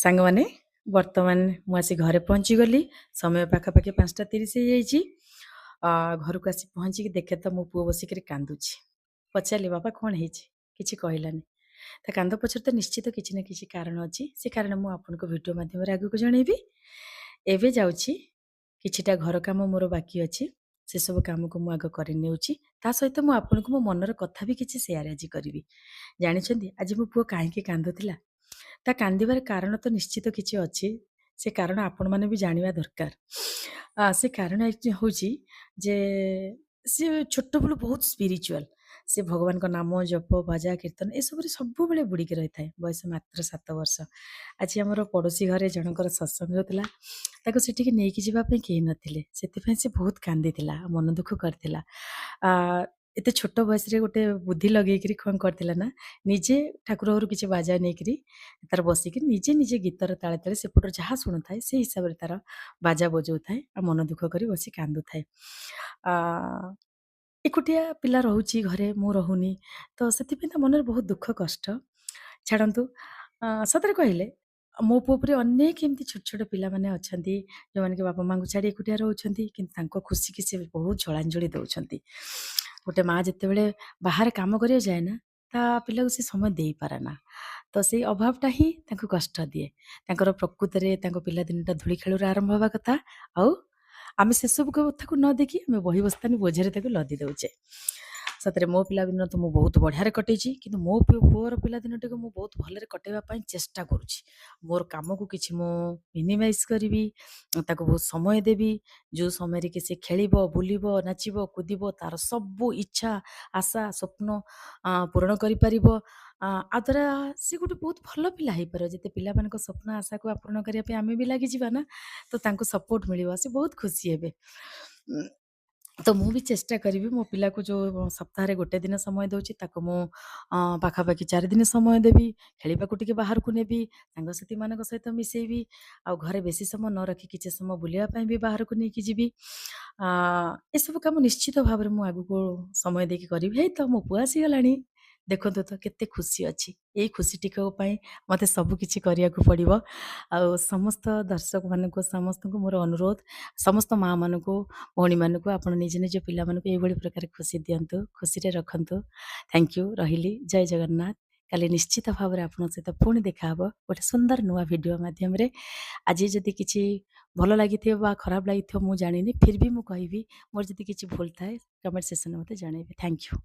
ସାଙ୍ଗମାନେ ବର୍ତ୍ତମାନ ମୁଁ ଆସି ଘରେ ପହଞ୍ଚିଗଲି। ସମୟ ପାଖାପାଖି 5:30 ହେଇଯାଇଛି। ଘରକୁ ଆସି ପହଞ୍ଚିକି ଦେଖେ ତ ମୋ ପୁଅ ବସିକିରି କାନ୍ଦୁଛି। ପଚାରିଲି, ବାବା କ'ଣ ହେଇଛି? କିଛି କହିଲାନି। ତା କାନ୍ଦ ପଛରେ ତ ନିଶ୍ଚିତ କିଛି ନା କିଛି କାରଣ ଅଛି। ସେ କାରଣ ମୁଁ ଆପଣଙ୍କୁ ଭିଡ଼ିଓ ମାଧ୍ୟମରେ ଆଗକୁ ଜଣେଇବି। ଏବେ ଯାଉଛି, କିଛିଟା ଘର କାମ ମୋର ବାକି ଅଛି। ସେସବୁ କାମକୁ ମୁଁ ଆଗ କରିନେଉଛି। ତା ସହିତ ମୁଁ ଆପଣଙ୍କୁ ମୋ ମନର କଥା ବି କିଛି ସେୟାର ଆଜି କରିବି। ଜାଣିଛନ୍ତି ଆଜି ମୋ ପୁଅ କାହିଁକି କାନ୍ଦୁଥିଲା? ତା କାନ୍ଦିବାର କାରଣ ତ ନିଶ୍ଚିତ କିଛି ଅଛି। ସେ କାରଣ ଆପଣମାନେ ବି ଜାଣିବା ଦରକାର। ସେ କାରଣ ହେଉଛି ଯେ ସେ ଛୋଟବେଳୁ ବହୁତ ସ୍ପିରିଚୁଆଲ। ସେ ଭଗବାନଙ୍କ ନାମ ଜପ ଭଜା କୀର୍ତ୍ତନ ଏସବୁରେ ସବୁବେଳେ ବୁଡ଼ିକି ରହିଥାଏ। ବୟସ ମାତ୍ର 7 ବର୍ଷ। ଆଜି ଆମର ପଡ଼ୋଶୀ ଘରେ ଜଣଙ୍କର ସତ୍ସଙ୍ଗ ହେଉଥିଲା। ତାକୁ ସେଠିକି ନେଇକି ଯିବା ପାଇଁ କେହି ନଥିଲେ। ସେଥିପାଇଁ ସେ ବହୁତ କାନ୍ଦିଥିଲା, ମନ ଦୁଃଖ କରିଥିଲା। ଏତେ ଛୋଟ ବୟସରେ ଗୋଟେ ବୁଦ୍ଧି ଲଗେଇକିରି କ'ଣ କରିଥିଲା ନା, ନିଜେ ଠାକୁର ଘରୁ କିଛି ବାଜା ନେଇକିରି ତାର ବସିକି ନିଜେ ନିଜେ ଗୀତର ତାଳେ ତାଳେ ସେପଟରୁ ଯାହା ଶୁଣୁଥାଏ ସେ ହିସାବରେ ତାର ବାଜା ବଜାଉଥାଏ ଆଉ ମନ ଦୁଃଖ କରି ବସି କାନ୍ଦୁଥାଏ। ଏକୁଟିଆ ପିଲା ରହୁଛି ଘରେ, ମୁଁ ରହୁନି, ତ ସେଥିପାଇଁ ତା ମନରେ ବହୁତ ଦୁଃଖ କଷ୍ଟ। ଛାଡ଼ନ୍ତୁ। ସତରେ କହିଲେ ମୋ ପୁଅ ଉପରେ ଅନେକ ଏମିତି ଛୋଟ ଛୋଟ ପିଲାମାନେ ଅଛନ୍ତି ଯେଉଁମାନେ କି ବାପା ମାଆଙ୍କୁ ଛାଡ଼ି ଏକୁଟିଆ ରହୁଛନ୍ତି, କିନ୍ତୁ ତାଙ୍କ ଖୁସିକି ସେ ବହୁତ ଜଳାଞ୍ଜଳି ଦେଉଛନ୍ତି। ଗୋଟେ ମା ଯେତେବେଳେ ବାହାରେ କାମ କରିବାକୁ ଯାଏ ନା, ତା ପିଲାକୁ ସେ ସମୟ ଦେଇପାରେ ନା। ତ ସେଇ ଅଭାବଟା ହିଁ ତାଙ୍କୁ କଷ୍ଟ ଦିଏ। ତାଙ୍କର ପ୍ରକୃତରେ ତାଙ୍କ ପିଲାଦିନଟା ଧୂଳି ଖେଳରୁ ଆରମ୍ଭ ହେବା କଥା। ଆଉ ଆମେ ସେସବୁ କଥାକୁ ନ ଦେଖି ଆମେ ବହି ବସ୍ତାନି ବୋଝରେ ତାକୁ ଲଦି ଦେଉଛେ। ସତରେ ମୋ ପିଲାଦିନ ତ ମୁଁ ବହୁତ ବଢ଼ିଆରେ କଟେଇଛି, କିନ୍ତୁ ମୋ ପୁଅର ପିଲାଦିନଟିକୁ ମୁଁ ବହୁତ ଭଲରେ କଟେଇବା ପାଇଁ ଚେଷ୍ଟା କରୁଛି। ମୋର କାମକୁ କିଛି ମୁଁ ମିନିମାଇଜ୍ କରିବି, ତାକୁ ବହୁତ ସମୟ ଦେବି। ଯେଉଁ ସମୟରେ କି ସେ ଖେଳିବ, ବୁଲିବ, ନାଚିବ, କୁଦିବ, ତାର ସବୁ ଇଚ୍ଛା, ଆଶା, ସ୍ୱପ୍ନ ପୂରଣ କରିପାରିବ। ଦ୍ୱାରା ସେ ଗୋଟେ ବହୁତ ଭଲ ପିଲା ହେଇପାରିବ। ଯେତେ ପିଲାମାନଙ୍କ ସ୍ୱପ୍ନ ଆଶାକୁ ପୂରଣ କରିବା ପାଇଁ ଆମେ ବି ଲାଗିଯିବା ନା, ତ ତାଙ୍କୁ ସପୋର୍ଟ ମିଳିବ, ସେ ବହୁତ ଖୁସି ହେବେ। ତ ମୁଁ ବି ଚେଷ୍ଟା କରିବି ମୋ ପିଲାକୁ ଯେଉଁ ସପ୍ତାହରେ ଗୋଟେ ଦିନ ସମୟ ଦେଉଛି ତାକୁ ମୁଁ ପାଖାପାଖି 4 ଦିନ ସମୟ ଦେବି। ଖେଳିବାକୁ ଟିକେ ବାହାରକୁ ନେବି, ସାଙ୍ଗସାଥିମାନଙ୍କ ସହିତ ମିଶେଇବି, ଆଉ ଘରେ ବେଶୀ ସମୟ ନ ରଖି କିଛି ସମୟ ବୁଲିବା ପାଇଁ ବି ବାହାରକୁ ନେଇକି ଯିବି। ଏସବୁ କାମ ନିଶ୍ଚିତ ଭାବରେ ମୁଁ ଆଗକୁ ସମୟ ଦେଇକି କରିବି। ହେଇ ତ ମୋ ପୁଅ ଆସିଗଲାଣି, ଦେଖନ୍ତୁ ତ କେତେ ଖୁସି ଅଛି। ଏଇ ଖୁସିଟିକ ପାଇଁ ମୋତେ ସବୁ କିଛି କରିବାକୁ ପଡ଼ିବ। ଆଉ ସମସ୍ତ ଦର୍ଶକମାନଙ୍କୁ ସମସ୍ତଙ୍କୁ ମୋର ଅନୁରୋଧ, ସମସ୍ତ ମାଆମାନଙ୍କୁ, ଭଉଣୀମାନଙ୍କୁ, ଆପଣ ନିଜ ନିଜ ପିଲାମାନଙ୍କୁ ଏଇଭଳି ପ୍ରକାର ଖୁସି ଦିଅନ୍ତୁ, ଖୁସିରେ ରଖନ୍ତୁ। Thank you. ରହିଲି। ଜୟ ଜଗନ୍ନାଥ। କାଲି ନିଶ୍ଚିତ ଭାବରେ ଆପଣଙ୍କ ସହିତ ପୁଣି ଦେଖାହେବ ଗୋଟେ ସୁନ୍ଦର ନୂଆ ଭିଡ଼ିଓ ମାଧ୍ୟମରେ। ଆଜି ଯଦି କିଛି ଭଲ ଲାଗିଥିବ ବା ଖରାପ ଲାଗିଥିବ ମୁଁ ଜାଣିନି, ଫିର୍ ବି ମୁଁ କହିବି, ମୋର ଯଦି କିଛି ଭୁଲ ଥାଏ କମେଣ୍ଟ ସେକ୍ସନରେ ମୋତେ ଜଣାଇବେ। Thank you.